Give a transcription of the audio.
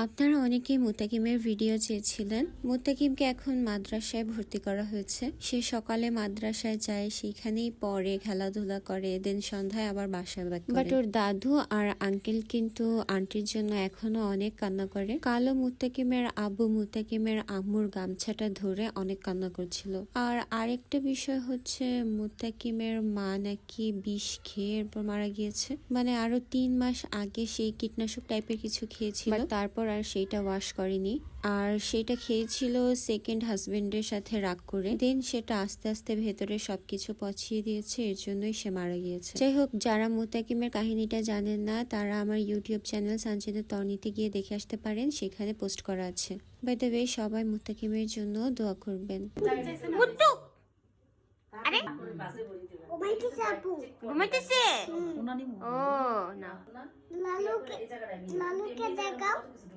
আপনারা অনেকেই মুত্তাকিমের ভিডিও চেয়েছিলেন। মুত্তাকিমকে এখন মাদ্রাসায় ভর্তি করা হয়েছে। সে সকালে মাদ্রাসায় যায়, সেখানেই পড়ে, খেলাধুলা করে, দেন সন্ধ্যায় আবার বাসায় ব্যাক করে। বাট ওর দাদু আর আঙ্কেল কিন্তু আন্টির জন্য এখনো অনেক কান্না করে। কালো মুত্তাকিমের আব্বু মুত্তাকিমের আম্মুর গামছাটা ধরে অনেক কান্না করছিল। আর আরেকটা বিষয় হচ্ছে মুত্তাকিমের মা নাকি বিষ খেয়ে এরপর মারা গিয়েছে। মানে আরো 3 মাস আগে সেই কীটনাশক টাইপের কিছু খেয়েছিল, তারপর আর সেইটা ওয়াশ করেনি। আর সেটা খেয়েছিল সেকেন্ড হাজবেন্ডের সাথে রাগ করে। দেন সেটা আস্তে আস্তে ভেতরে সবকিছু পচিয়ে দিয়েছে, এর জন্যই সে মারা গিয়েছে। যাই হোক, যারা মুত্তাকিমের কাহিনীটা জানেন না তারা আমার ইউটিউব চ্যানেল সানজিদা তর্নিতে গিয়ে দেখে আসতে পারেন, সেখানে পোস্ট করা আছে। বাই দ্য ওয়ে, সবাই মুত্তাকিমের জন্য দোয়া করবেন। আরে ঘুমাইতেছে ও না, লালুকে দেখাও।